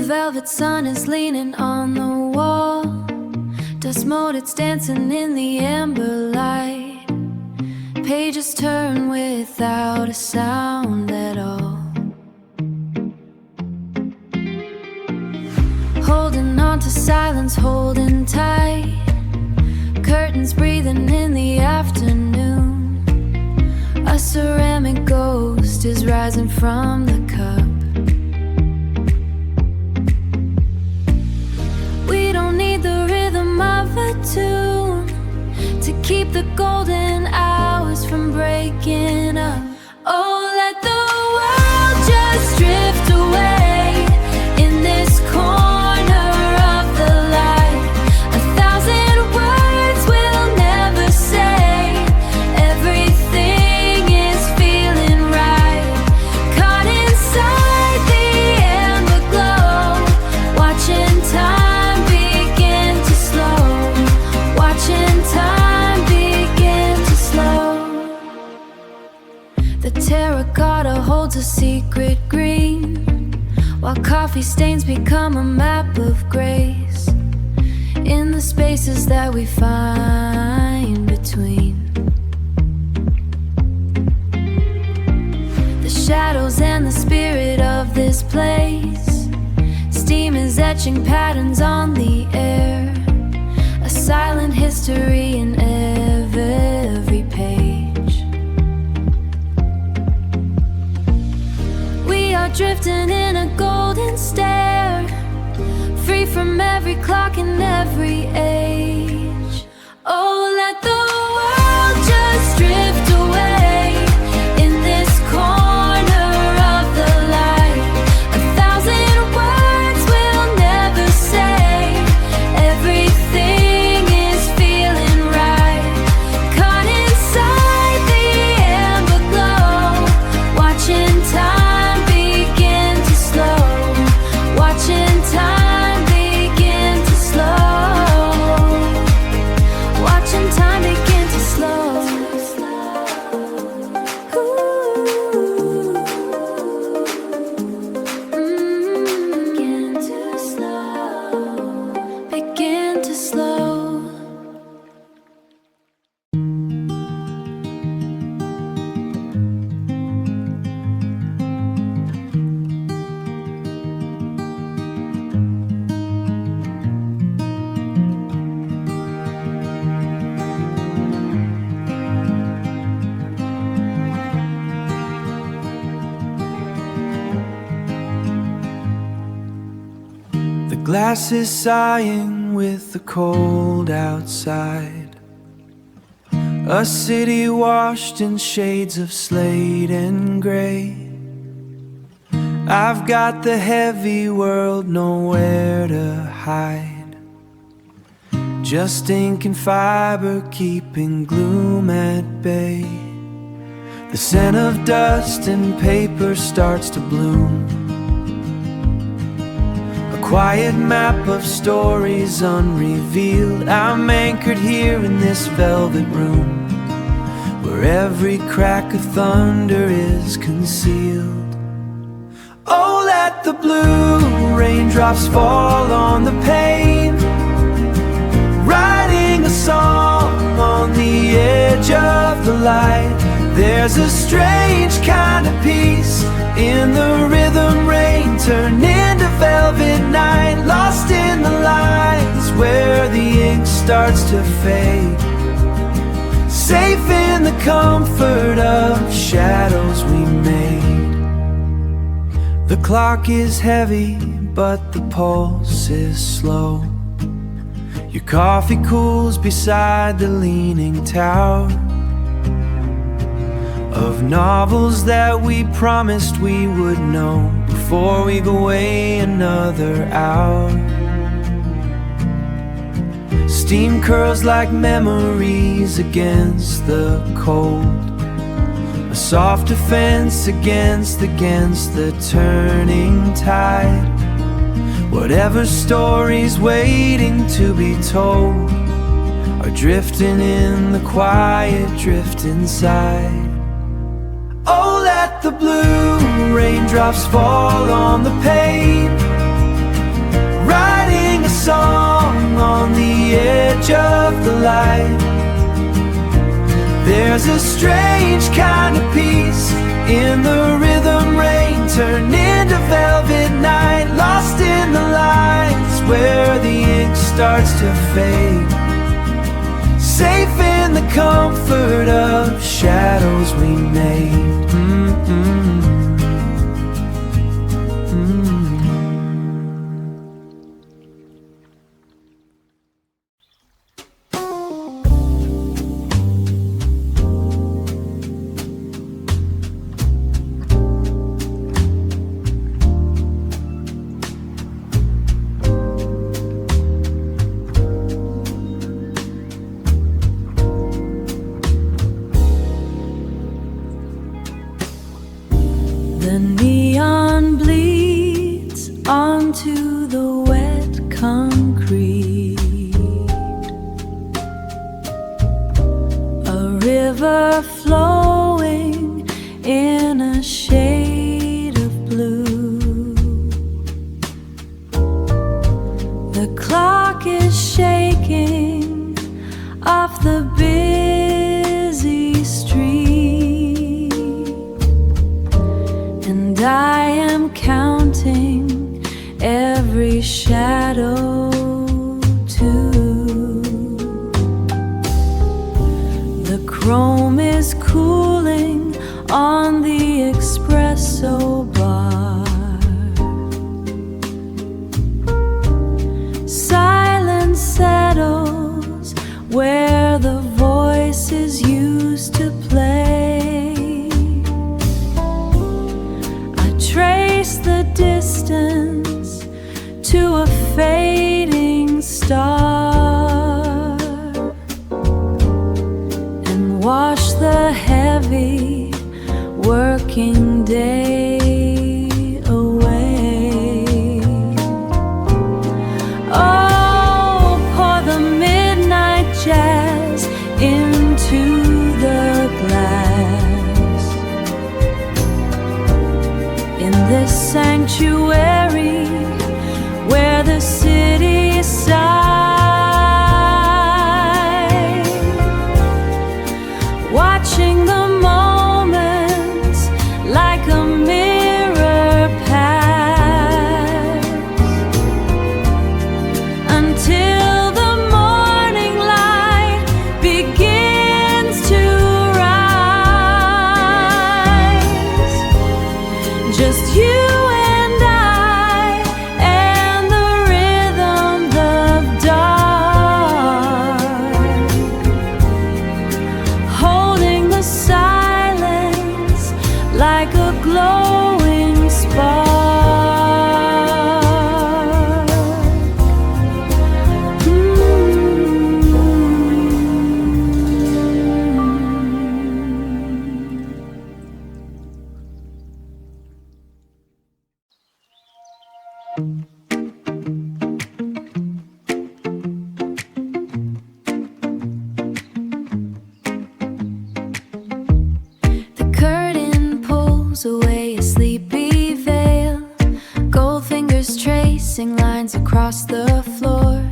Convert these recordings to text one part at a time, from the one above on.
velvet sun is leaning on the wall. Dust mold, it's dancing in the amber light. Pages turn without a sound at all. Holding on to silence, holding tight. Curtains breathing in the afternoon. A ceramic ghost is rising from the cup. We don't need the rhythm of a tune to keep the golden hours from breaking up. Oh, let the world just drift away in this corner of the light. 1,000 words will never say everything is feeling right. Caught inside the amber glow, watching time begin to slow, watching time begin to slow. The terracotta holds a secret green, while coffee stains become a map of grace in the spaces that we find between the shadows and the spirit of this place. Steam is etching patterns on the air, a silent history in every page. We are drifting in a golden stare, free from every clock and every age. Oh, let the world just drift away in this corner of the light. 1,000 words will never say everything is feeling right. Caught inside the amber glow, watching time begin to slow, watching time begin to slow, watching time begin to slow. Begin to slow, begin to slow. The glass is sighing with the cold outside. A city washed in shades of slate and gray. I've got the heavy world nowhere to hide. Just ink and fiber keeping gloom at bay. The scent of dust and paper starts to bloom. Quiet map of stories unrevealed. I'm anchored here in this velvet room, where every crack of thunder is concealed. Oh, let the blue raindrops fall on the pane, writing a song on the edge of the light. There's a strange kind of peace in the rhythm rain, turned into velvet night, lost in the lines where the ink starts to fade. Safe in the comfort of shadows we made. The clock is heavy, but the pulse is slow. Your coffee cools beside the leaning tower of novels that we promised we would know before we go away another hour. Steam curls like memories against the cold, a soft defense against the turning tide. Whatever stories waiting to be told are drifting in the quiet drift inside. Oh, let the blue raindrops fall on the pane, song on the edge of the light. There's a strange kind of peace in the rhythm rain, turned into velvet night, lost in the lines where the ink starts to fade. Safe in the comfort of shadows we made. The neon bleeds onto the wet concrete. A river flowing in a shade of blue. The clock is shaking off the busy street. And I am counting every shadow too. The chrome is cooling on the espresso bar. Silence settles where the voices used to play. Trace the distance to a fading star and wash the heavy working day away. Oh, pour the midnight jazz into the glass. In this sanctuary where the city sighs, watching the moments like a mirror pass until the morning light begins to rise. Just you and I and the rhythm of dark, holding the silence like a glowing spark. The curtain pulls away a sleepy veil, gold fingers tracing lines across the floor.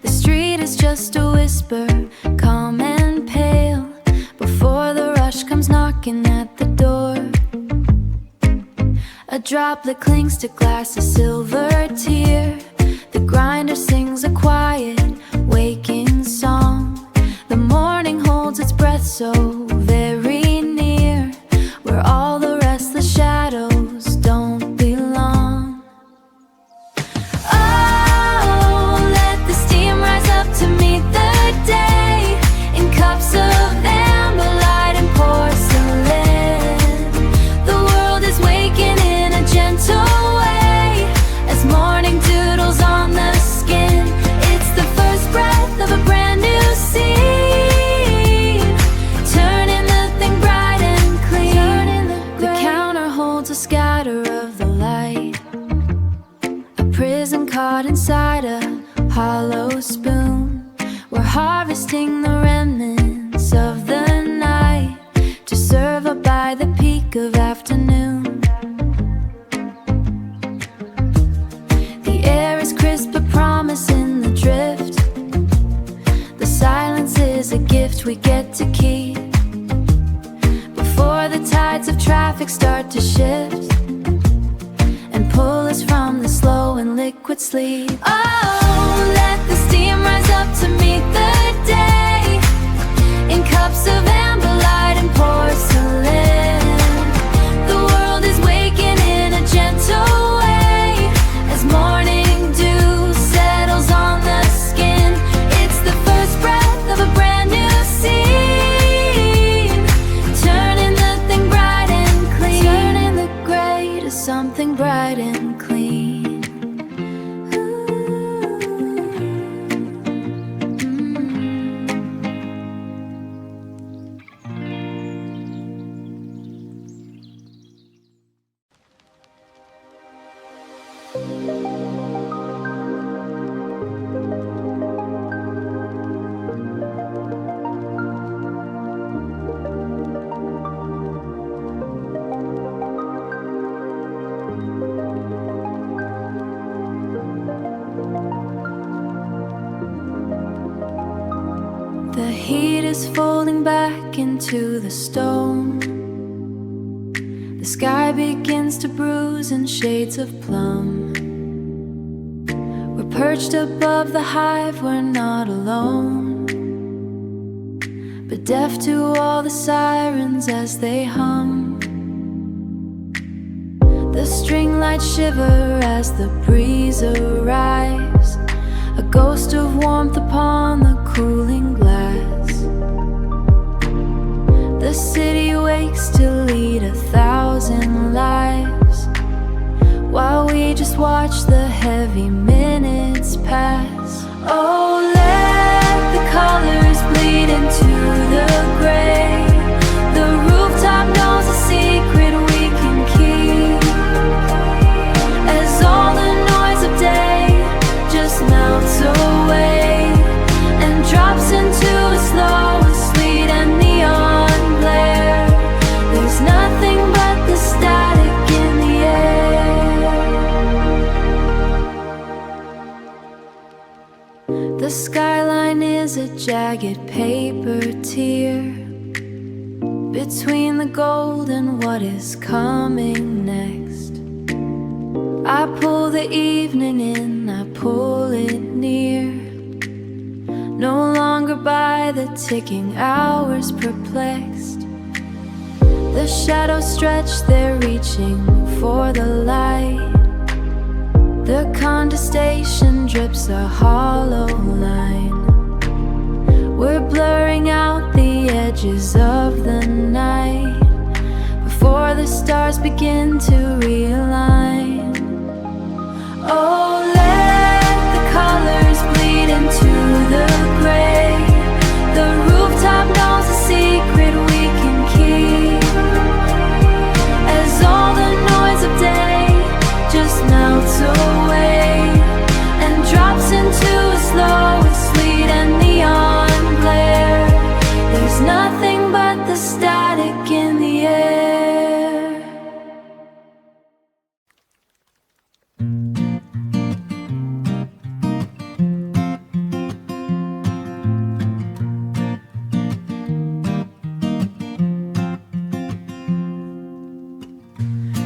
The street is just a whisper, calm and pale, before the rush comes knocking at the door. A droplet clings to glass, a silver tear. The grinder sings a quiet, waking song. The morning holds its breath so very near, where all the restless shadows don't belong. Oh, let the steam rise up to meet the day, in cups of amber light and porcelain. The world is waking in a gentle way as morning doodles on the skin. It's the first breath of a brand new scene, turning the thing bright and clean. The counter holds a scatter of the light, a prison caught inside a hollow spoon. We're harvesting the remnants of the night to serve up by the peak of afternoon. The air is crisp but promising sparks start to shift and pull us from the slow and liquid sleep. Oh, let the steam rise up to meet the day in cups of amber light and porcelain. The world is waking in a gentle way as morning dew settles on the skin. It's the first breath of a brand new scene, turning the thing bright and clean, turning the gray to something bright and clean. The heat is folding back into the stone. The sky begins to bruise in shades of plum. We're perched above the hive, we're not alone, but deaf to all the sirens as they hum. The string lights shiver as the breeze arrives, a ghost of warmth upon the cooling glass. The city wakes to lead 1,000 lives, while we just watch the heavy minutes pass. Oh, let the colors bleed into the gray. The rooftop knows a secret we can keep, as all the noise of day just melts away and drops into a slow, sweet and neon glare. There's nothing but the static in the air. The skyline is a jagged paper tear between the gold and what is coming next. I pull the evening in, I pull it near, no longer by the ticking hours perplexed. The shadows stretch, they're reaching for the light. The condensation drips a hollow line. We're blurring out the edges of the night before the stars begin to realign. Oh, let the colors bleed into the gray. The rooftop knows a secret we can keep, as all the noise of day just melts away and drops into a slow, sweet and neon glare. There's nothing but the static in the air.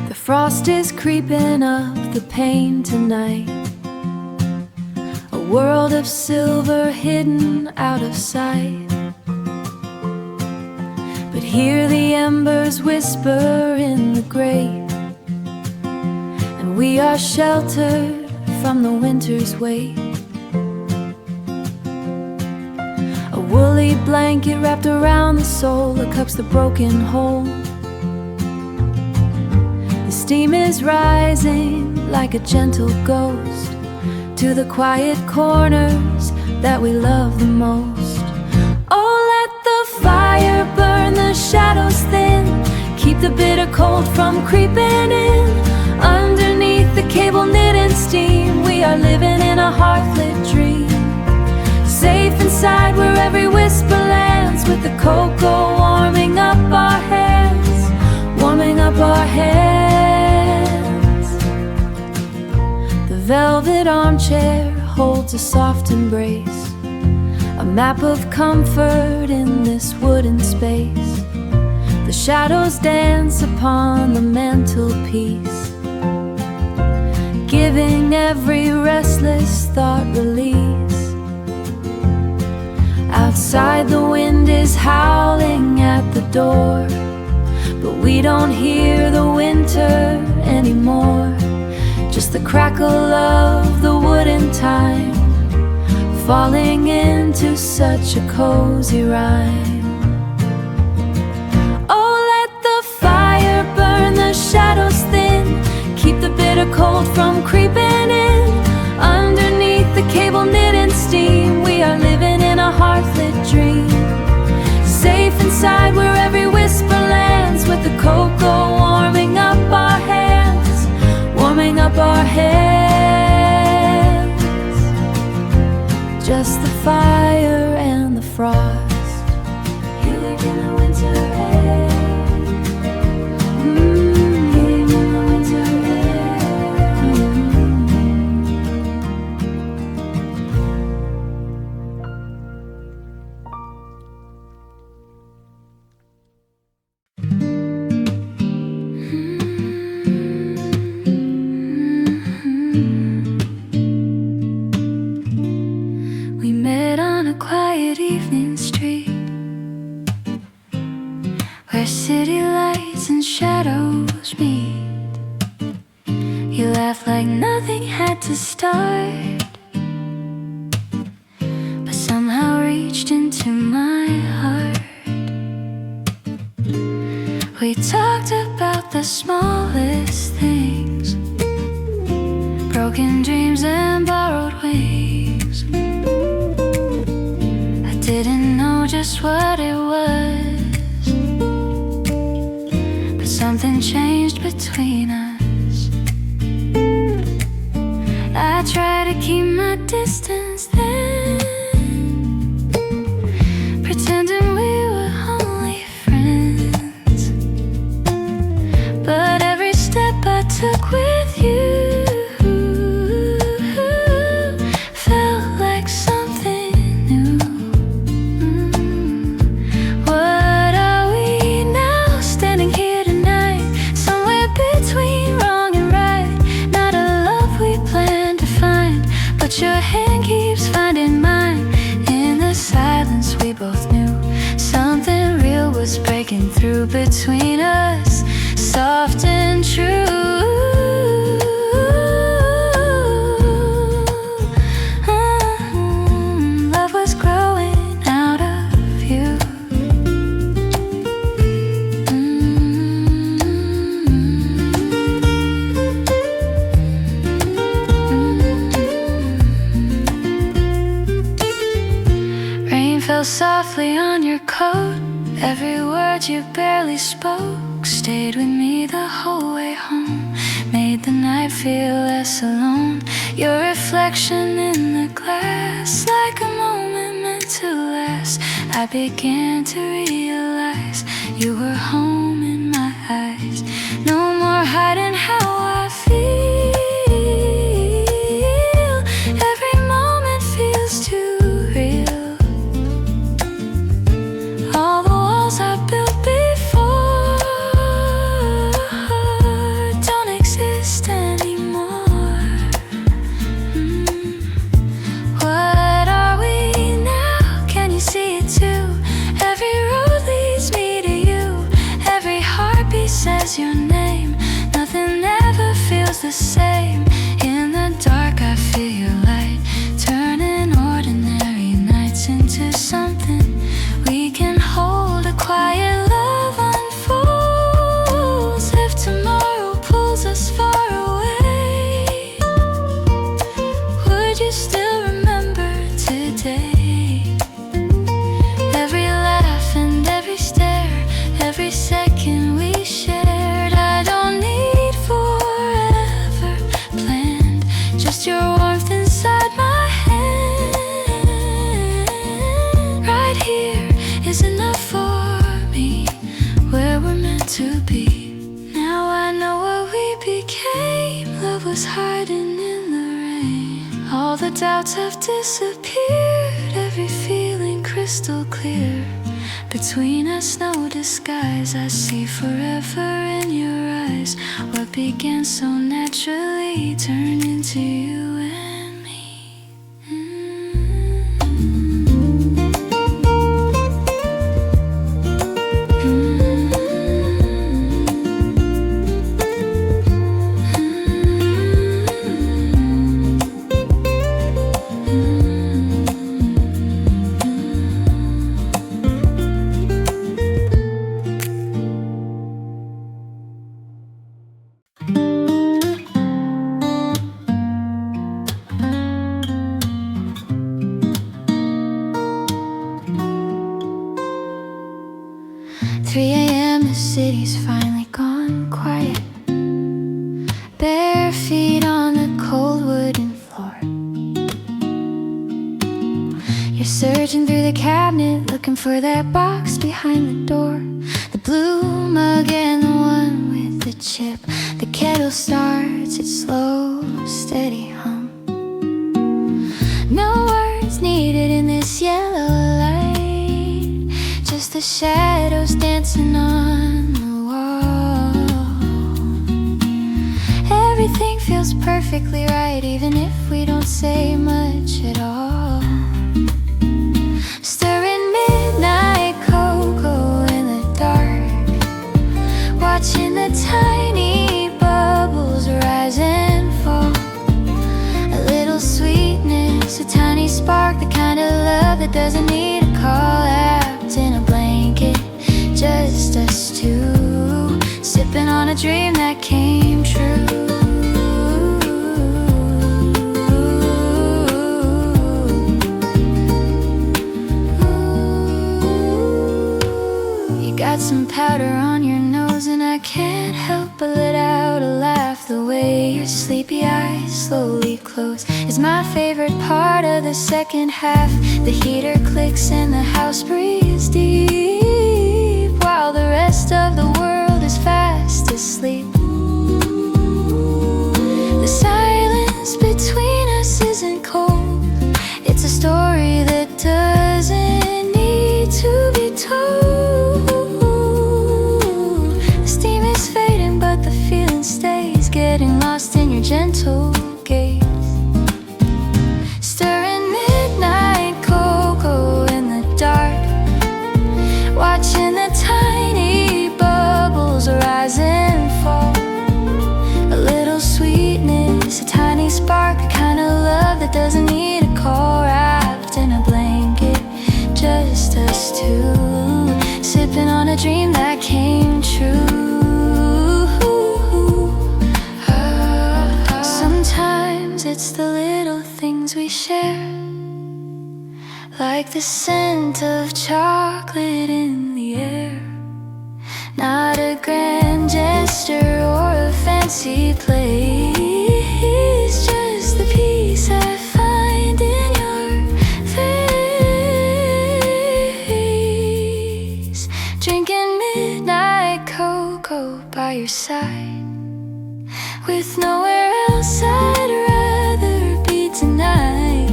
The frost is creeping up the pane tonight, a world of silver hidden out of sight. But hear the embers whisper in the grate, and we are sheltered from the winter's weight. A woolly blanket wrapped around the soul that cups the broken hole. The steam is rising like a gentle ghost to the quiet corners that we love the most. Oh, let the fire burn the shadows thin, keep the bitter cold from creeping in. Underneath the cable knit in steam, we are living in a heartlit dream, safe inside where every whisper lands, with the cocoa warming up our hands, warming up our hands. The velvet armchair holds a soft embrace, a map of comfort in this wooden space. The shadows dance upon the mantelpiece, giving every restless thought release. Outside the wind is howling at the door, but we don't hear the winter anymore. Just the crackle of the wood in time, falling into such a cozy rhyme. Oh, let the fire burn the shadows thin, keep the bitter cold from creeping in. Underneath the cable knit in steam, we are living in a hearth-lit dream. Safe inside where every whisper lands, with the cocoa warming up our hands, warming up our hands. Just the fire and the frost, healing in the winter air. Healing in the winter We met on a quiet evening street, where city lights and shadows meet. You laughed like nothing had to start, but somehow reached into my heart. We talked about the smallest things, broken dreams and borrowed wings. I didn't know just what it was, but something changed between us. I tried to keep my distance then, pretending we were only friends. But every step I took with you felt like something new. What are we now, standing here tonight, somewhere between wrong and right? Not a love we planned to find, but your hand keeps finding mine. In the silence we both knew something real was breaking through between us, soft and true. Love was growing out of you. Rain fell softly on your coat, every word you barely spoke stayed with me the whole way home, made the night feel less alone. Your reflection in the glass, like a moment meant to last. I began to realize you were home in my eyes. No more hiding how I feel, every moment feels too real. All the walls I built before don't exist anymore. What are we now? Can you see it too? Every road leads me to you, every heartbeat says your name. Nothing ever feels the same. In the dark I feel your light, turning ordinary nights into something we can hold. A quiet love unfolds. If tomorrow pulls us far away, would you still remember today? Every laugh and every stare, every second we shared. I don't need forever planned, just your warmth inside my hand. Right here is enough for me, where we're meant to be. Now I know what we became. Love was hiding in the rain. All the doubts have disappeared, every feeling crystal clear. Between us, no disguise. I see forever in your eyes. What began so naturally turned into you and me. city's finally gone quiet. Bare feet on the cold wooden floor. You're searching through the cabinet, looking for that box behind the door. The blue mug and the one with the chip. The kettle starts its slow, steady hum. No words needed in this yellow light, just the shadows dancing on the wall. Everything feels perfectly right, even if we don't say much at all. Stirring midnight cocoa in the dark, watching the tiny bubbles rise and fall. A little sweetness, a tiny spark, the kind of love that doesn't need a call. Wrapped in a blanket, just us two, sipping on a dream that came true. Got some powder on your nose and I can't help but let out a laugh. The way your sleepy eyes slowly close is my favorite part of the second half. The heater clicks and the house breathes deep, while the rest of the world is fast asleep. The silence between us isn't cold, it's a story that doesn't need to be told. Getting lost in your gentle gaze. Stirring midnight cocoa in the dark, watching the tiny bubbles rise and fall. A little sweetness, a tiny spark, the kind of love that doesn't need a call. Wrapped in a blanket, just us two, sipping on a dream that came true. Sometimes it's the little things we share, like the scent of chocolate in the air. Not a grand gesture or a fancy place, just the peace I find in your face. Drinking midnight cocoa by your side, with nowhere else I'd rather be tonight.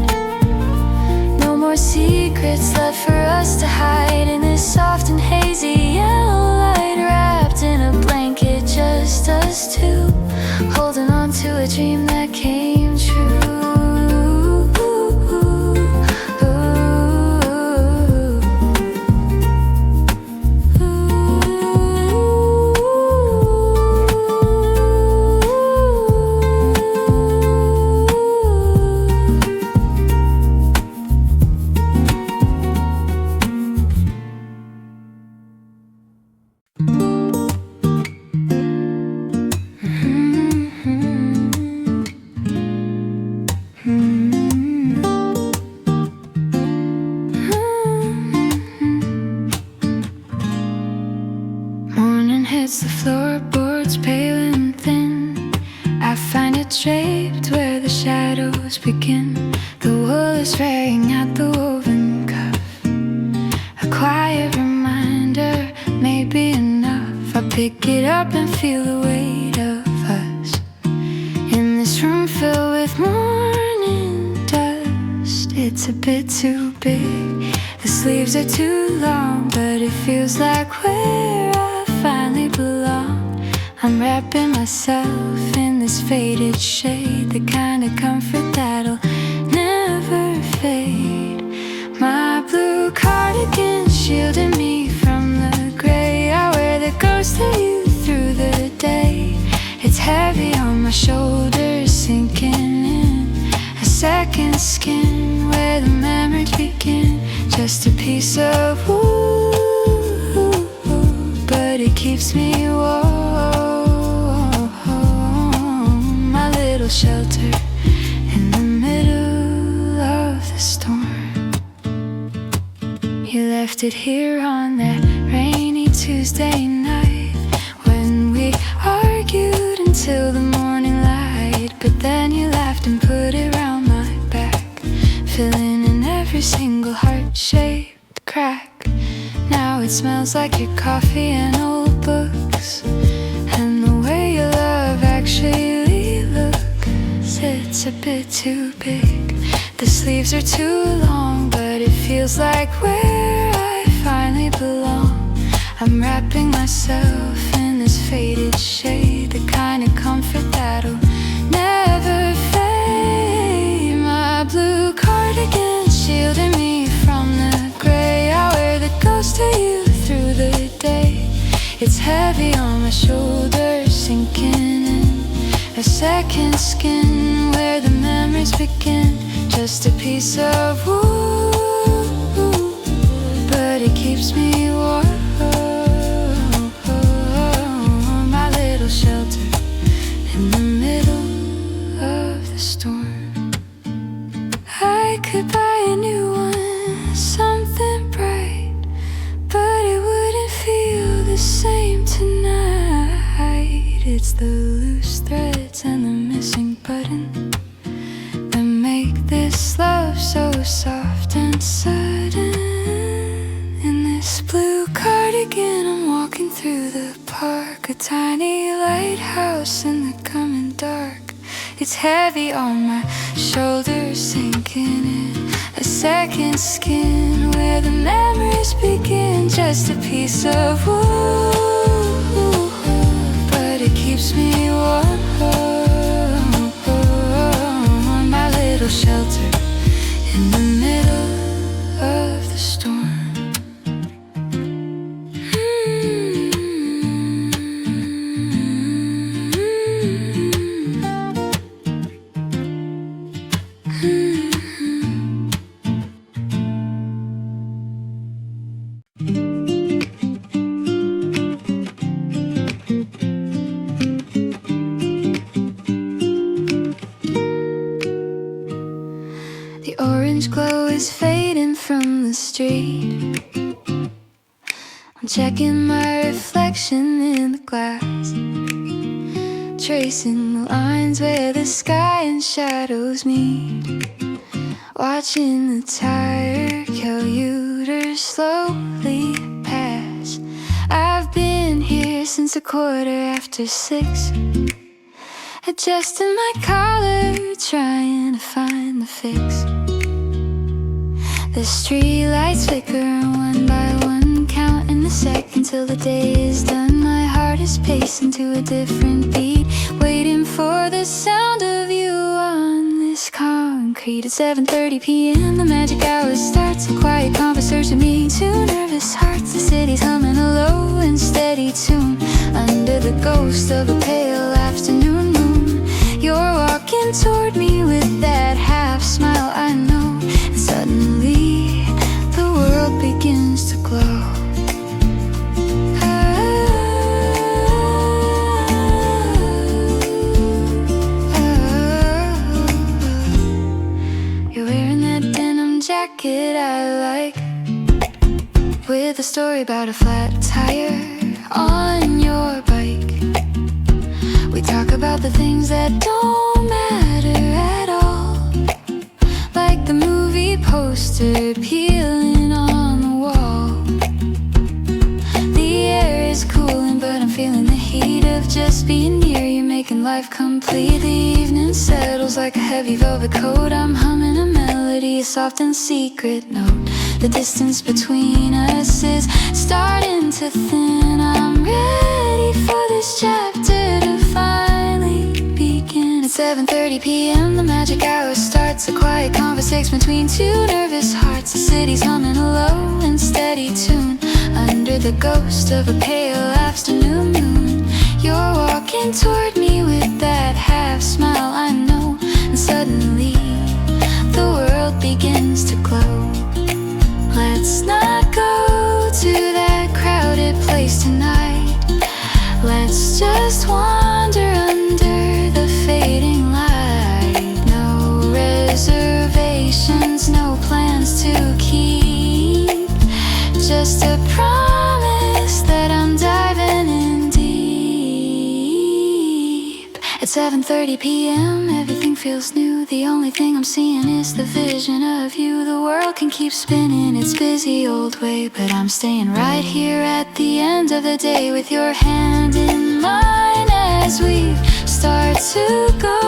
No more secrets left for us to hide in this soft and hazy yellow light. Wrapped in a blanket, just us two, holding on to a dream that came true. The floorboards pale and thin, I find it draped where the shadows begin. The wool is fraying at the woven cuff, a quiet reminder may be enough. I pick it up and feel the weight of us in this room filled with morning dust. It's a bit too big, the sleeves are too long, but it feels like where I finally belong. I'm wrapping myself in this faded shade, the kind of comfort that'll never fade. My blue cardigan shielding me from the gray. I wear the ghost of you through the day. It's heavy on my shoulders, sinking in a second skin where the memories begin. Just a piece of wood, but it keeps me warm. My little shelter in the middle of the storm. You left it here on that rainy Tuesday night when we argued until the morning light. But then you laughed and put it round my back, filling in every single heart-shaped crack. Now it smells like your coffee and old books, and the way your love actually looks, it's a bit too big. The sleeves are too long, but it feels like where I finally belong. I'm wrapping myself in this faded shade, the kind of comfort that'll never fade. My blue cardigan shielding me from the gray. I wear the ghost of you through the day. It's heavy on my shoulders, sinking in a second skin where the memories begin. Just a piece of wood, but it keeps me warm. My little shelter in the middle of the storm. I could buy a new one, something bright, but it wouldn't feel the same tonight. It's the loose threads and the missing button that make this love so soft and sudden. In this blue cardigan I'm walking through the park, a tiny lighthouse in the coming dark. It's heavy on my shoulders, sinking in a second skin where the memories begin. Just a piece of wood, but it keeps me warm. My little shelter in the middle of the storm. The orange glow is fading from the street. I'm checking my reflection in the glass, tracing the lines where the sky and shadows meet, watching the tire commuters slowly pass. I've been here since 6:15, adjusting my collar, trying to find the fix. The streetlights flicker one by one, counting the seconds till the day is done. My heart is pacing to a different beat, waiting for the sound of you on this concrete. At 7:30 p.m. the magic hour starts, a quiet conversation between two nervous hearts. The city's humming a low and steady tune under the ghost of a pale afternoon moon. You're walking toward me with that half smile I know, and suddenly the world begins to glow. You're wearing that denim jacket I like, with a story about a flat tire on your bike. We talk about the things that don't matter at all, like the movie poster peeling on the wall. The air is cooling, but I'm feeling the heat of just being near you, making life complete. The evening settles like a heavy velvet coat. I'm humming a melody, a soft and secret note, The distance between us is starting to thin. I'm ready for this chapter to finally begin. At 7:30 p.m. the magic hour starts. A quiet conversation between two nervous hearts. The city's humming a low and steady tune under the ghost of a pale afternoon moon. You're walking toward me with that half smile, I know. And suddenly the world begins to glow. Let's not go to that crowded place tonight. Let's just wander under the fading light. No reservations, no plans to keep. Just a promise that I'm diving in deep. At 7:30 p.m. everything feels new. The only thing I'm seeing is the vision of you. The world can keep spinning its busy old way, but I'm staying right here at the end of the day with your hand in mine as we start to go.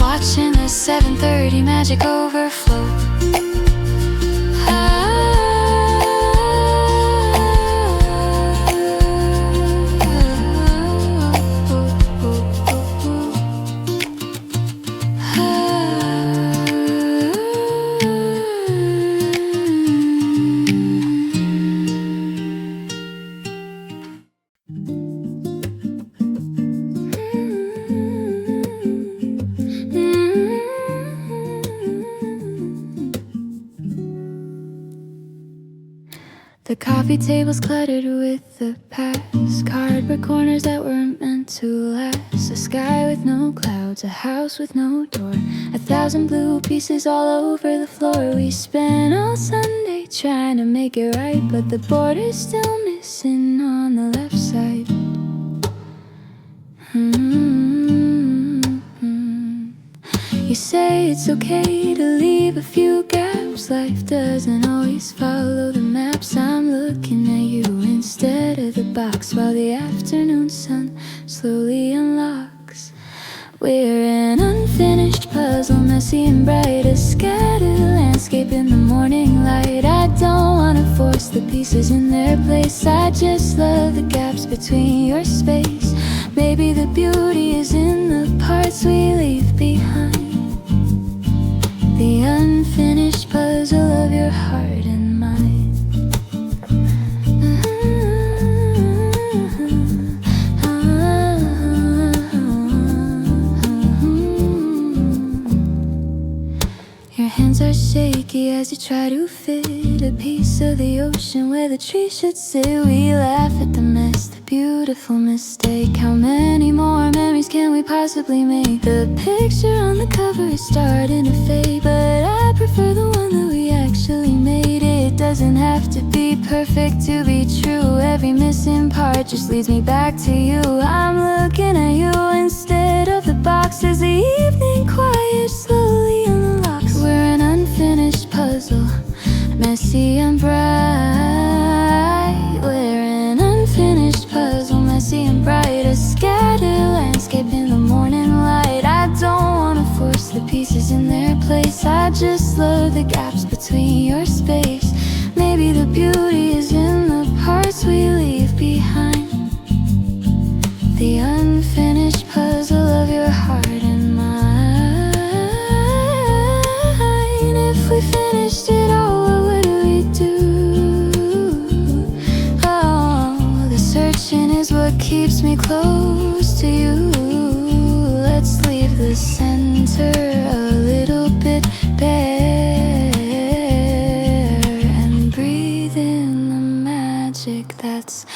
Watching the 7:30 magic overflow. The coffee table's cluttered with the past. Cardboard corners that weren't meant to last. A sky with no clouds, a house with no door. 1,000 blue pieces all over the floor. We spent all Sunday trying to make it right, but the border's still missing on the left side. You say it's okay to leave a few gaps. Life doesn't always follow the maps. I'm looking at you instead of the box, while the afternoon sun slowly unlocks. We're an unfinished puzzle, messy and bright, a scattered landscape in the morning light. I don't wanna force the pieces in their place. I just love the gaps between your space. Maybe the beauty is in the parts we leave behind. The unfinished puzzle of your heart and mind. Your hands are shaky as you try to fit a piece of the ocean where the tree should sit. We laugh at the mess, the beautiful mistake. How many more memories can we possibly make? The picture on the cover is starting to fade, but I prefer the one that we actually made. It doesn't have to be perfect to be true. Every missing part just leads me back to you. I'm looking at you instead of the box as the evening quiet slowly unlocks. We're an unfinished puzzle, messy and bright. We're an unfinished puzzle, messy and bright, a scattered landscape in the morning light. I don't wanna force the pieces in their place. I just love the gaps between your space. Maybe the beauty is in the parts we leave behind. The unfinished puzzle of your heart and mine. If we finished it all, what would we do? Oh, the searching is what keeps me close to you. Let's leave the center a little bit bare and breathe in the magic that's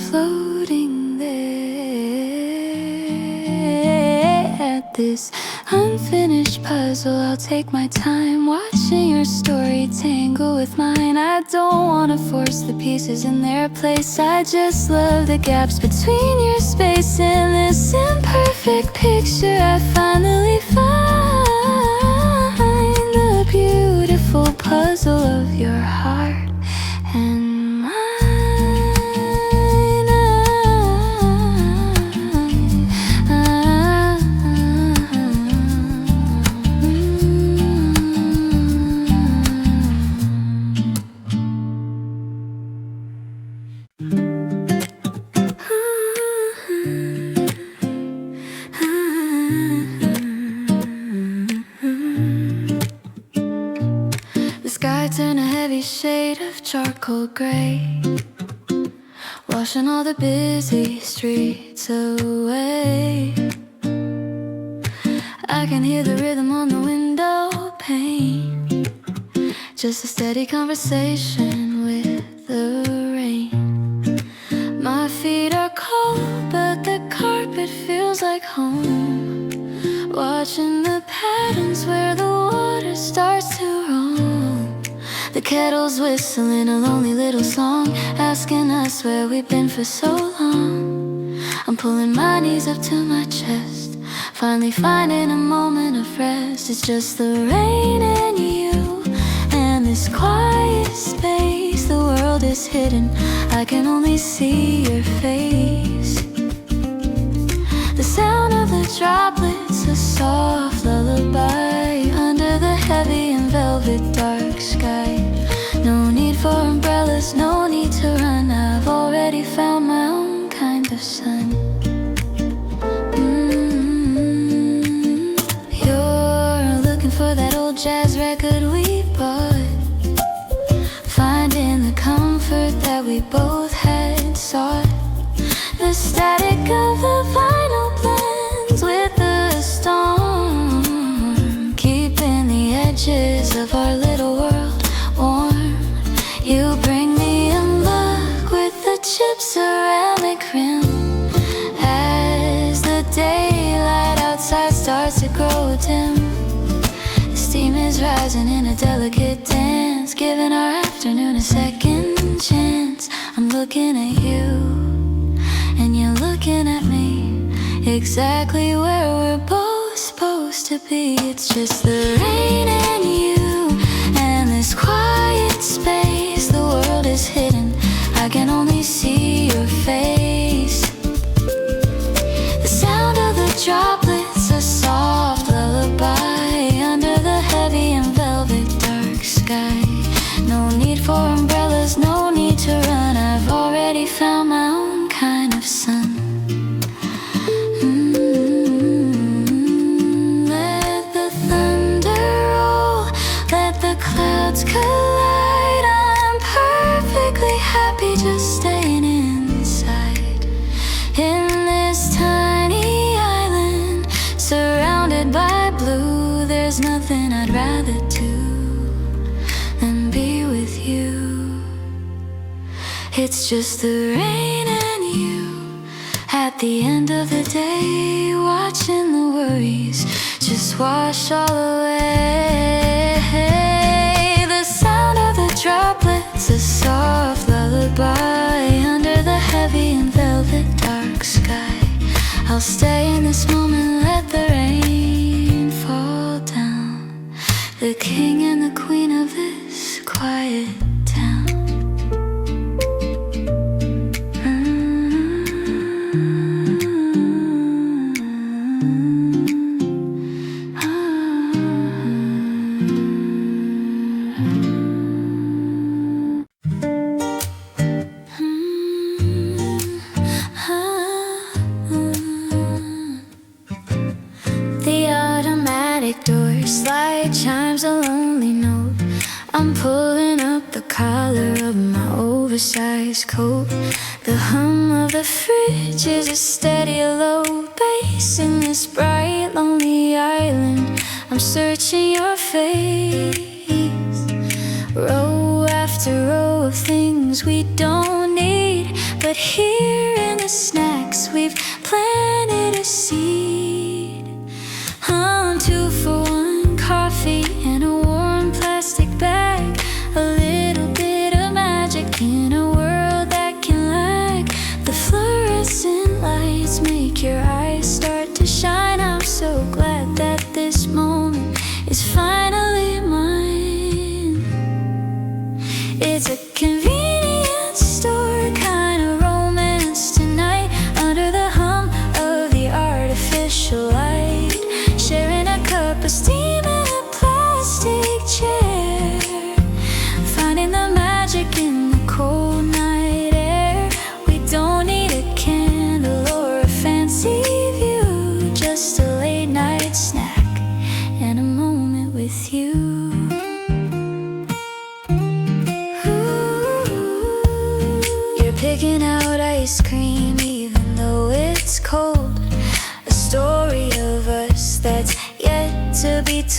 floating there. At this unfinished puzzle, I'll take my time watching your story tangle with mine. I don't wanna force the pieces in their place. I just love the gaps between your space. In this imperfect picture, I finally find the beautiful puzzle of your heart and cold gray, washing all the busy streets away. I can hear the rhythm on the window pane, just a steady conversation with the rain. My feet are cold, but the carpet feels like home. Watching the patterns where the water starts to roam. The kettle's whistling a lonely little song, asking us where we've been for so long. I'm pulling my knees up to my chest, finally finding a moment of rest. It's just the rain and you, and this quiet space. The world is hidden, I can only see your face. The sound of the droplets, a soft lullaby under the heavy and velvet dark sky. No need for umbrellas, no need to run, I've already found my own kind of sun. You're looking for that old jazz record we bought, finding the comfort that we both had sought. The static of the vinyl blends with the storm, keeping the edges of our little world warm. You bring me a mug with the chip ceramic rim, as the daylight outside starts to grow dim. The steam is rising in a delicate dance, giving our afternoon a second chance. I'm looking at you, and you're looking at me, exactly where we're both supposed to be. It's just the rain and you, and this quiet space. The world is hidden, I can only see your face. The sound of the droplets, a soft lullaby under the heavy and velvet dark sky. No need for umbrellas, no need to run, I've already found my own kind of sun. Let the thunder roll, let the clouds collide. I'm perfectly happy just staying inside, in this tiny island surrounded by blue. There's nothing I'd rather do than be with you. It's just the rain and you, at the end of the day, watching the worries just wash all away. The sound of the droplets, a soft lullaby under the heavy and velvet dark sky. I'll stay in this moment, let the rain fall down, the king and the queen of this quiet town. The automatic door slide chimes a lonely note. I'm pulling up the collar of my oversized coat. The hum of the fridge is a steady low bass in this bright lonely island. I'm searching your face, row after row of things we don't need, but here in the snacks we've planted a seed. On 2-for-1 coffee in a warm plastic bag, a little bit of magic in a world that can lag. The fluorescent lights make your eyes start to shine. I'm so glad that this moment is finally mine. It's a convenience store kind of romance tonight, under the hum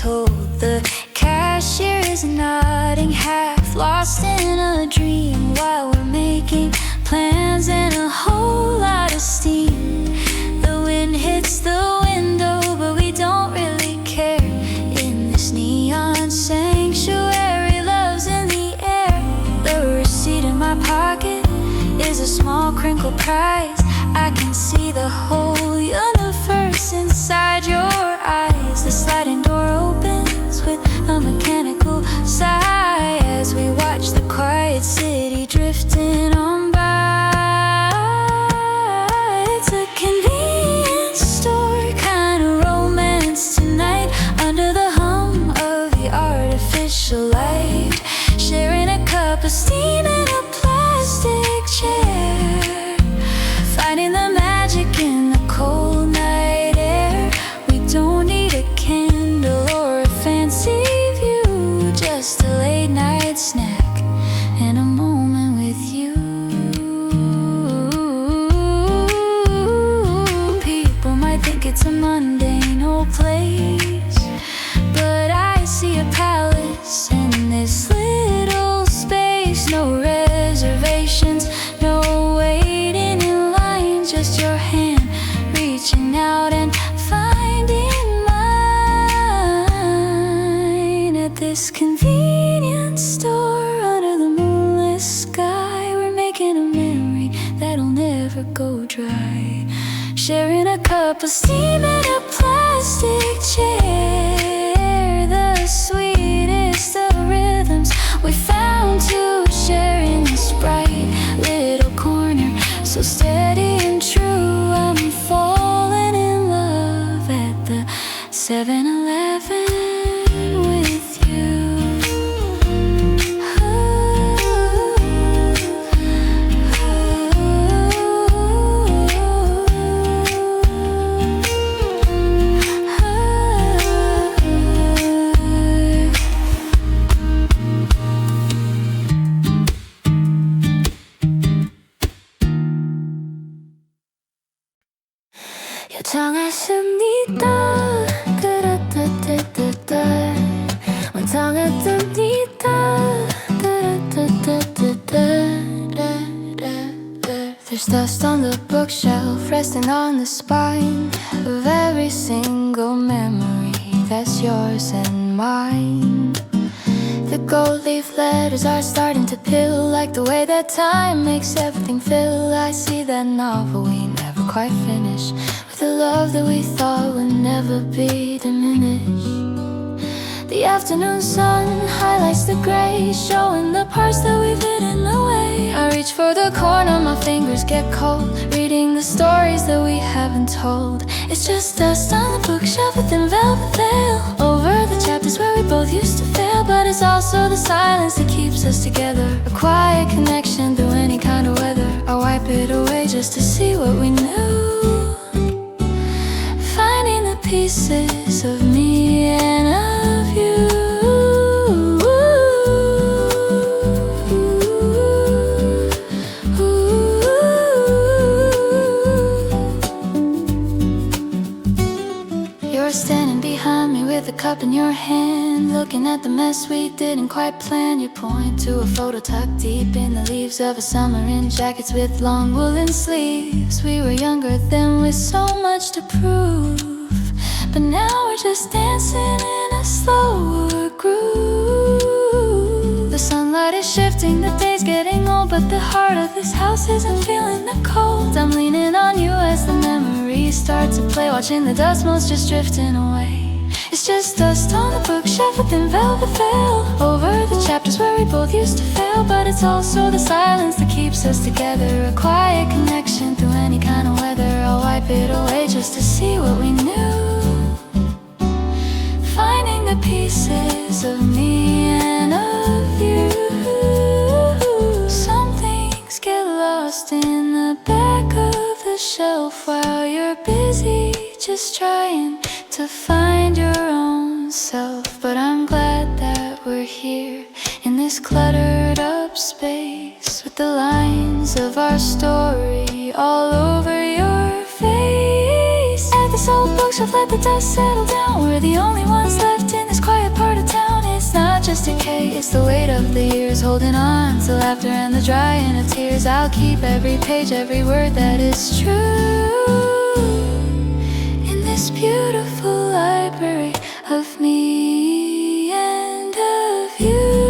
told. The cashier is nodding, half lost in a dream, while we're making plans and a whole lot of steam. The wind hits the window, but we don't really care. In this neon sanctuary, love's in the air. The receipt in my pocket is a small crinkled prize. I can see the whole universe inside your eyes. The sliding door opens with a mechanical sigh as we watch the quiet city drifting on by. It's a convenience store kind of romance tonight, under the hum of the artificial light, sharing a cup of steam in a plastic chair, finding the magic in the cold night air. We don't need a candle or a fancy view, just a late night snack and a moment with you. People might think it's a mundane old place, but I see a palace in this little space. No reservations, no waiting in line, just your hand reaching out and finding mine. At this convenience store under the moonless sky, we're making a memory that'll never go dry, sharing a cup of steam in a plastic chair. The sweetest of rhythms we found to share in this bright little corner, so steady and true. I'm falling in love at the 7-Eleven with you. 요청하십니다. 그렇듯듯듯 완성했습니다. There's dust on the bookshelf, resting on the spine of every single memory that's yours and mine. The gold leaf letters are starting to peel, like the way that time makes everything feel. I see that novel we never quite finished, with the love that we thought would never be diminished. The afternoon sun highlights the gray, showing the parts that we've hidden away. I reach for the corner, my fingers get cold, reading the stories that we haven't told. It's just dust on the bookshelf within velvet veil, over the chapters where we both used to fail. But it's also the silence that keeps us together, a quiet connection through any kind of weather. I wipe it away just to see what we knew, finding the pieces of me and of you. You're standing behind me with a cup in your hand, looking at the mess we didn't quite plan. You point to a photo tucked deep in the leaves of a summer in jackets with long woolen sleeves. We were younger then with so much to prove, but now we're just dancing in a slower groove. The sunlight is shifting, the day's getting old, but the heart of this house isn't feeling the cold. I'm leaning on you as the memories start to play, watching the dust motes just drifting away. It's just dust on the bookshelf within velvet veil, over the chapters where we both used to fail. But it's also the silence that keeps us together, a quiet connection through any kind of weather. I'll wipe it away just to see what we knew, finding the pieces of me and of you. Some things get lost in the back of the shelf while you're busy just trying to find your own self. But I'm glad that we're here in this cluttered up space, with the lines of our story all over your face. At this old bookshelf, let the dust settle down, we're the only ones left in this quiet part of town. It's not just decay, it's the weight of the years holding on to laughter and the drying of tears. I'll keep every page, every word that is true in this beautiful library of me and of you.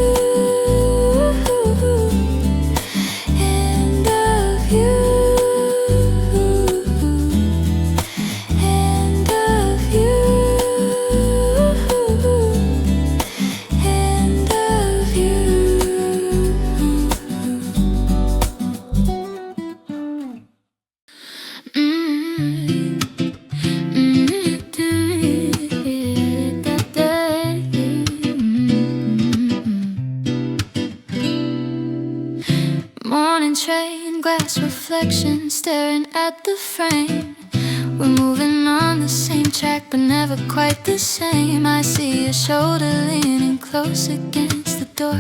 Reflection staring at the frame. We're moving on the same track but never quite the same. I see your shoulder leaning close against the door,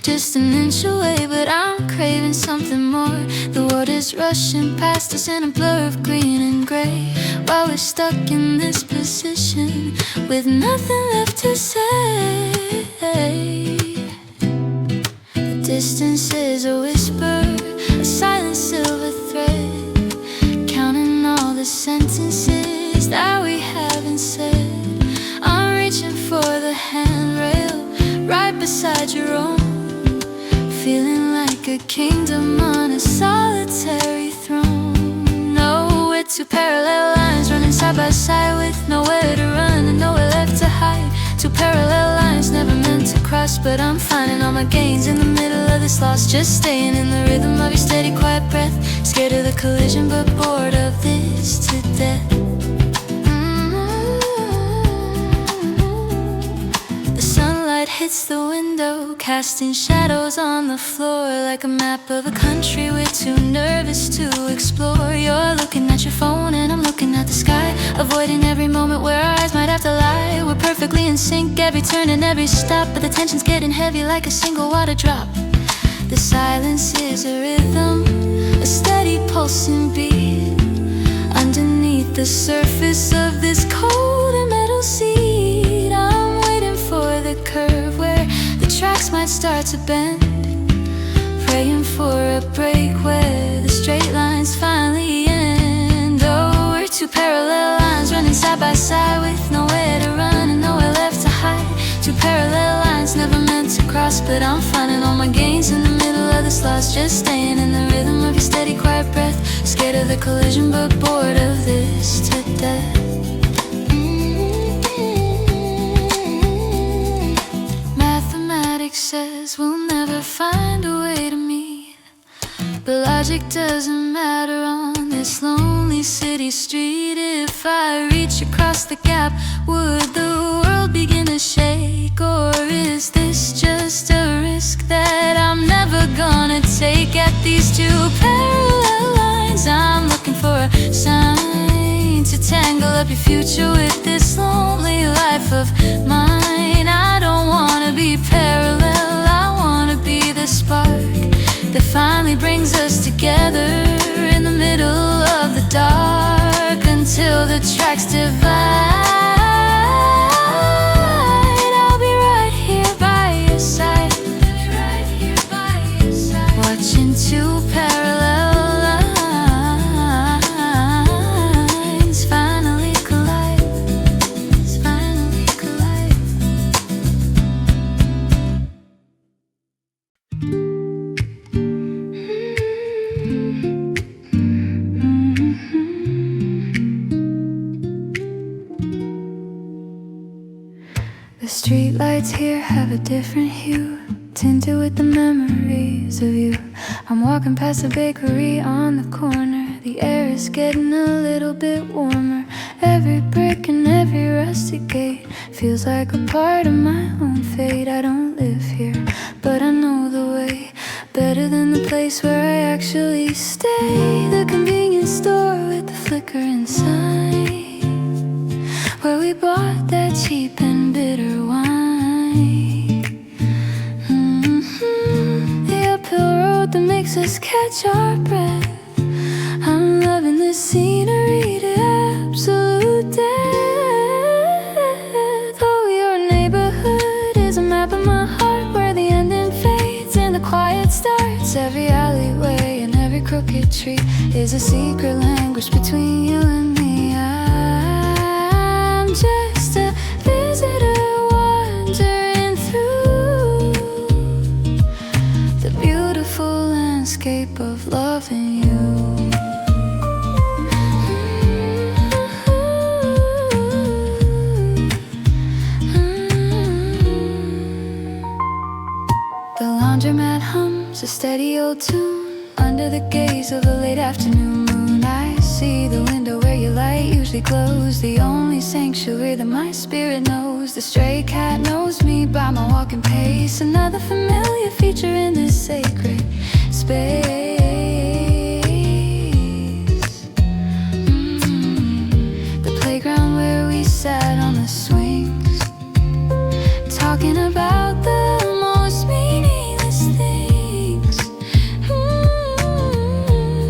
just an inch away, but I'm craving something more. The world is rushing past us in a blur of green and gray, while we're stuck in this position with nothing left to say. The distance is a whisper, a silent silver thread, counting all the sentences that we haven't said. I'm reaching for the handrail right beside your own, feeling like a kingdom on a solitary throne. No, we're two parallel lines running side by side with nowhere to run and nowhere left to hide. Two parallel lines never meant to cross, but I'm finding all my gains in the middle of this loss, just staying in the rhythm of your steady quiet breath, scared of the collision but bored of this to death. The sunlight hits the window, casting shadows on the floor like a map of a country we're too nervous to explore. You're looking at your phone and I'm looking at the sky, avoiding every moment where our eyes might have to lie. We're perfectly in sync, every turn and every stop, but the tension's getting heavy like a single water drop. The silence is a rhythm, a steady pulsing beat, underneath the surface of this cold and metal seat. I'm waiting for the curve where the tracks might start to bend, praying for a break where the straight lines finally end. Oh, we're two parallel lines running side by side with nowhere to run and nowhere left to hide. Two parallel lines never meant to cross, but I'm finding all my gains in the middle of this loss, just staying in the rhythm of your steady quiet breath, scared of the collision but bored of this to death. Mathematics says we'll never find a way to meet, but logic doesn't matter on this lonely city street. If I reach across the gap, would the world begin to shake? Or is this just a risk that I'm never gonna take? At these two parallel lines, I'm looking for a sign to tangle up your future with this lonely life of mine. I don't wanna be parallel, I wanna be the spark that finally brings us together in the middle of the dark, until the tracks divide. I'll be right here by your side, watching two parallel lines finally collide, finally collide. The streetlights here have a different hue, tinted with the memories of you. I'm walking past a bakery on the corner, the air is getting a little bit warmer. Every brick and every rusty gate feels like a part of my own fate. I don't live here, but I know the way better than the place where I actually stay. The convenience store with the flickering sign, where we bought that cheap and bitter wine. The uphill road that makes us catch our breath. I'm loving the scenery to absolute death. crooked tree is a secret language between you and me. I'm just a visitor wandering through the beautiful landscape of loving you. The laundromat hums a steady old tune under the gaze of a late afternoon moon. I see the window where your light usually glows, the only sanctuary that my spirit knows. The stray cat knows me by my walking pace, another familiar feature in this sacred space. The playground where we sat on the swings, talking about the most meaningless things.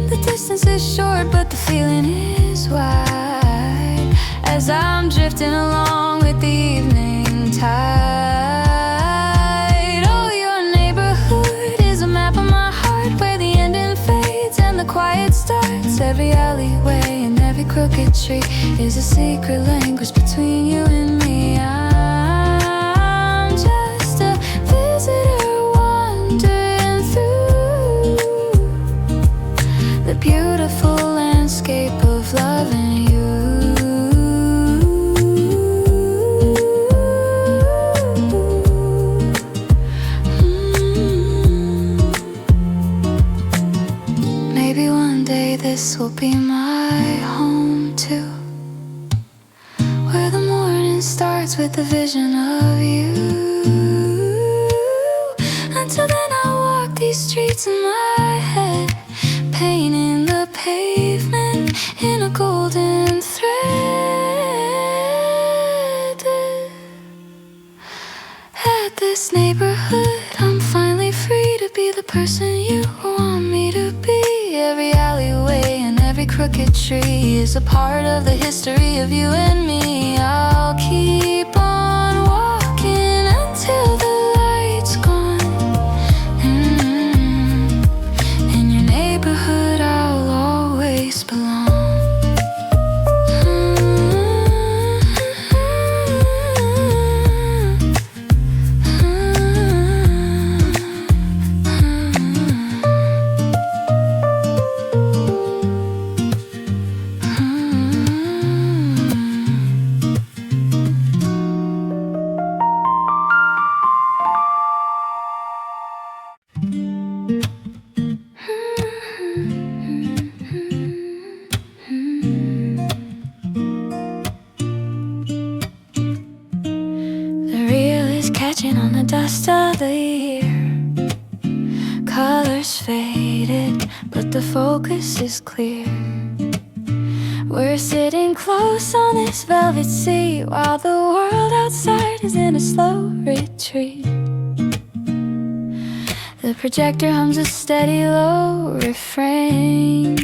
The distance is short, but the feeling is wide as I'm drifting along with the evening tide. Oh, your neighborhood is a map of my heart where the ending fades and the quiet starts. Every alleyway and every crooked tree is a secret language between you and me. I'm just a visitor wandering through the beautiful landscape of loving you. Maybe one day this will be my home too, where the morning starts with the vision of you. Until then I'll walk these streets in my head, painting the pavement in a golden thread. At this neighborhood I'm finally free to be the person you want me to be. Every alleyway and every crooked tree is a part of the history of you and me. I'll keep on walking until the light's gone. In your neighborhood I'll always belong. Catching on the dust of the year, colors faded, but the focus is clear. We're sitting close on this velvet seat while the world outside is in a slow retreat. The projector hums a steady low refrain,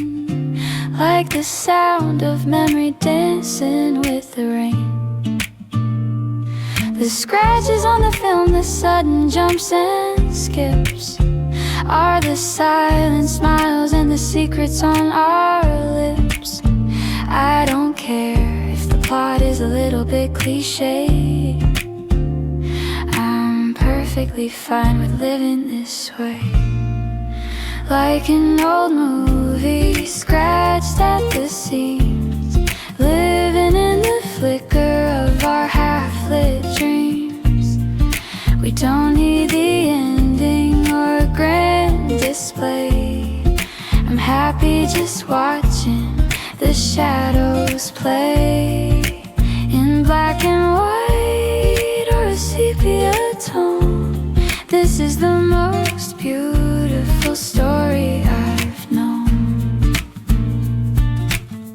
like the sound of memory dancing with the rain. The scratches on the film, the sudden jumps and skips, are the silent smiles and the secrets on our lips. I don't care if the plot is a little bit cliche, I'm perfectly fine with living this way. Like an old movie, scratched at the seams, living in the flicker of our half-lit dreams. We don't need the ending or a grand display, I'm happy just watching the shadows play in black and white or a sepia tone. This is the most beautiful story I've known.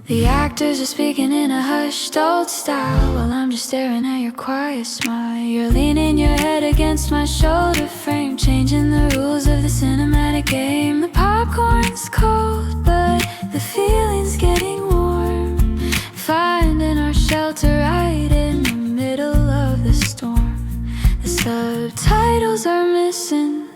The actors are speaking in a hushed old style while I'm just staring at your quiet smile. You're leaning your head against my shoulder frame, changing the rules of the cinematic game. The popcorn's cold, but the feeling's getting warm, finding our shelter right in the middle of the storm. The subtitles are missing,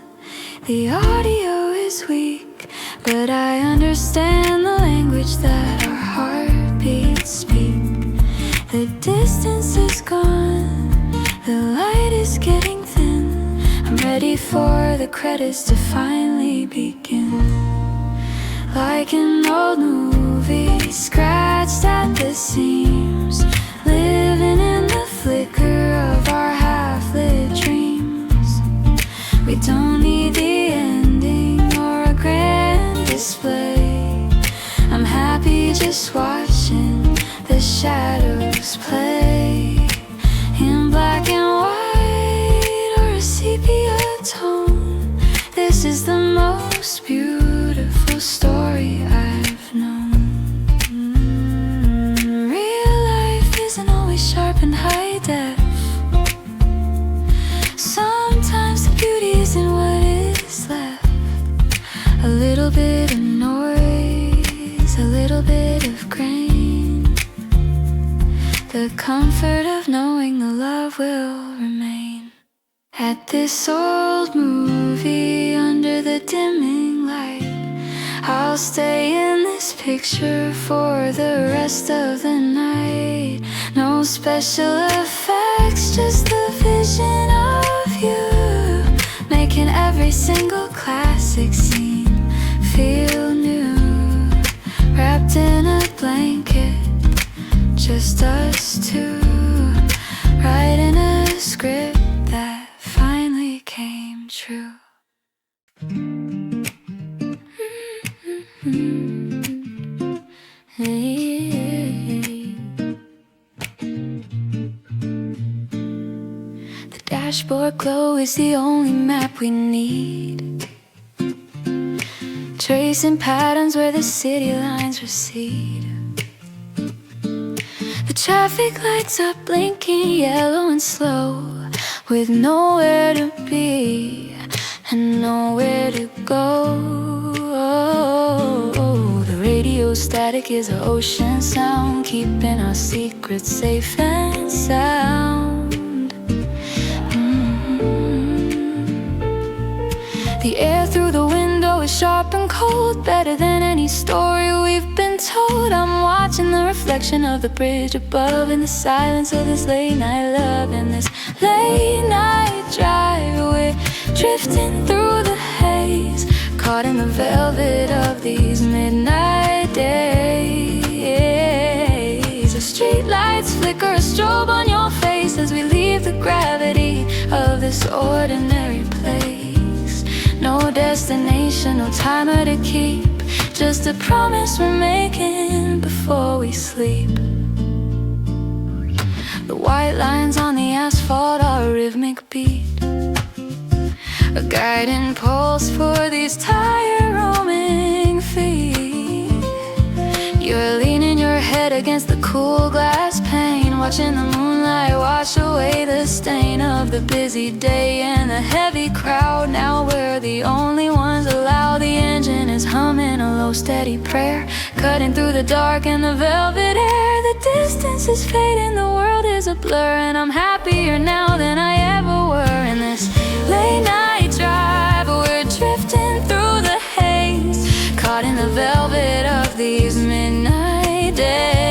the audio is weak, but I understand the language that our heartbeats speak. The distance is gone, the light is getting thin. I'm ready for the credits to finally begin. Like an old movie, scratched at the seams, living in the flicker of our half-lit dreams. We don't need the ending or a grand display. I'm happy just watching the shadows play in black and white or a sepia tone. This is the most beautiful story I've known. Real life isn't always sharp and high def. Sometimes the beauty isn't what is left. A little bit of noise, a little bit of grain. The comfort of knowing the love will remain. At this old movie under the dimming light, I'll stay in this picture for the rest of the night. No special effects, just the vision of you, making every single classic scene feel new. Wrapped in a blanket, just us two, writing a script that finally came true. The dashboard glow is the only map we need, tracing patterns where the city lines recede. The traffic lights are blinking yellow and slow, with nowhere to be and nowhere to go. The radio static is an ocean sound, keeping our secrets safe and sound. The air through the window is sharp and cold, better than any story we've been told. I'm watching the reflection of the bridge above in the silence of this late night love. In this late night drive, we're drifting through the haze, caught in the velvet of these midnight days. The street lights flicker a strobe on your face as we leave the gravity of this ordinary place. No destination, no timer to keep, just a promise we're making before we sleep. The white lines on the asphalt are a rhythmic beat, a guiding pulse for these tired roaming feet. You're leaning your head against the cool glass pane, watching the moonlight wash away the stain of the busy day and the heavy crowd. Now we're the only ones allowed. The engine is humming a low steady prayer, cutting through the dark and the velvet air. The distance is fading, the world is a blur, and I'm happier now than I ever were. In this late night drive, we're drifting through the haze, caught in the velvet of these midnight days.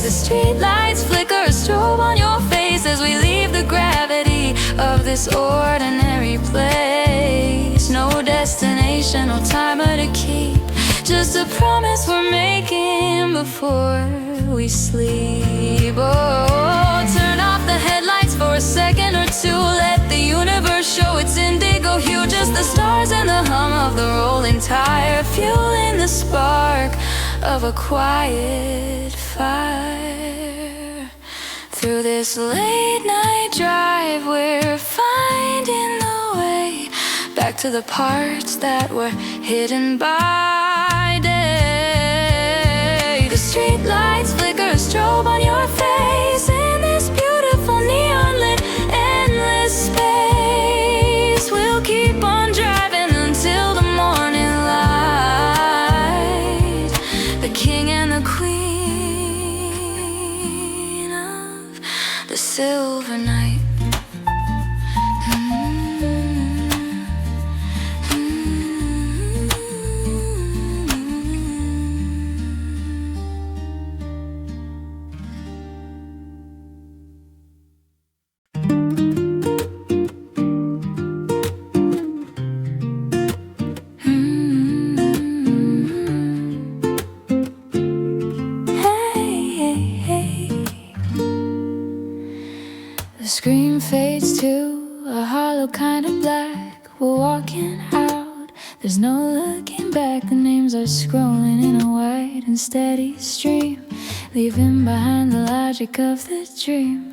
The street lights flicker a strobe on your face as we leave the gravity of this ordinary place. No destination, no timer to keep, just a promise we're making before we sleep. Oh, turn off the headlights for a second or two, let the universe show its indigo hue. Just the stars and the hum of the rolling tire, fueling the spark of a quiet fire. Through this late night drive, we're finding the way back to the parts that were hidden by day. The street lights flicker a strobe on your face in this beautiful neon lit endless space. We'll keep on driving until the morning light. The king and the queen of the silver night. The screen fades to a hollow kind of black. We're walking out, there's no looking back. The names are scrolling in a wide and steady stream, leaving behind the logic of the dream.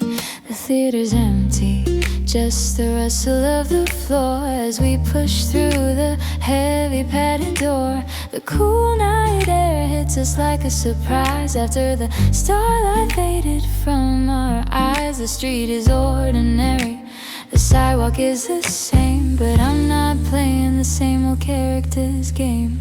The theater's empty, just the rustle of the floor as we push through the heavy padded door. The cool night air hits us like a surprise. After the starlight faded from our eyes, the street is ordinary, the sidewalk is the same, but I'm not playing the same old character's game.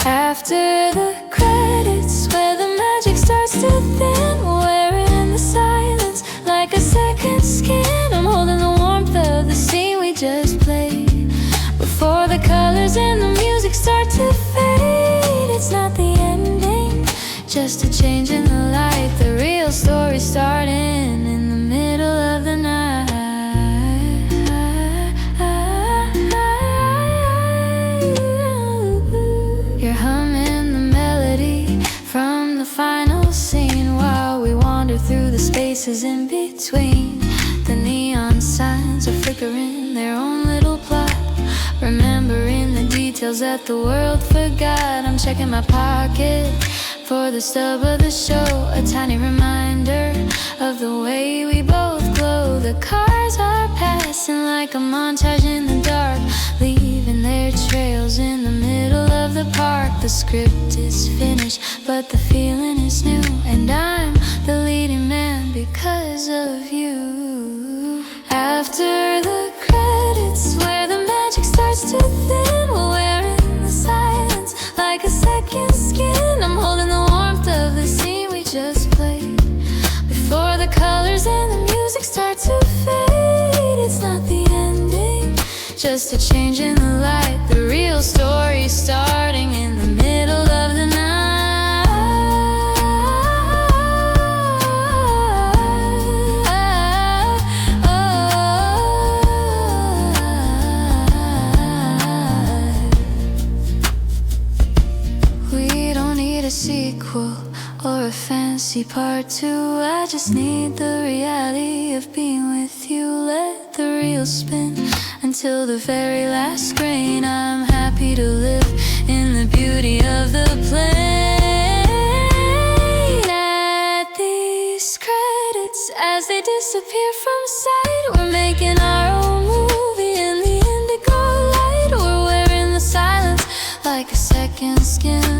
After the credits, where the magic starts to thin, we're in the silence like a second skin. I'm holding the warmth of the scene we just played. Before the colors and the music start to fade, it's not the ending, just a change in the light. The real story starting in the middle of the night. You're humming the melody from the final scene while we wander through the spaces in between. The neon signs are flickering their own little plot, remembering the details that the world forgot. I'm checking my pocket for the stub of the show, a tiny reminder of the way we both glow. The cars are passing like a montage in the dark, leaving their trails in the middle of the park. The script is finished, but the feeling is new, and I'm the leading man because of you. After the credits, where the magic starts to thin, we're in the silence like a second skin. I'm holding the warmth of the scene we just played. Before the colors and the music start to fade, it's not the ending, just a change in the light. The real story starting in the middle of the night. We don't need a sequel or a fancy part two. I just need the reality of being with you. Let the reel spin until the very last grain. I'm happy to live in the beauty of the plane. At these credits, as they disappear from sight, we're making our own movie in the indigo light. We're wearing the silence like a second skin.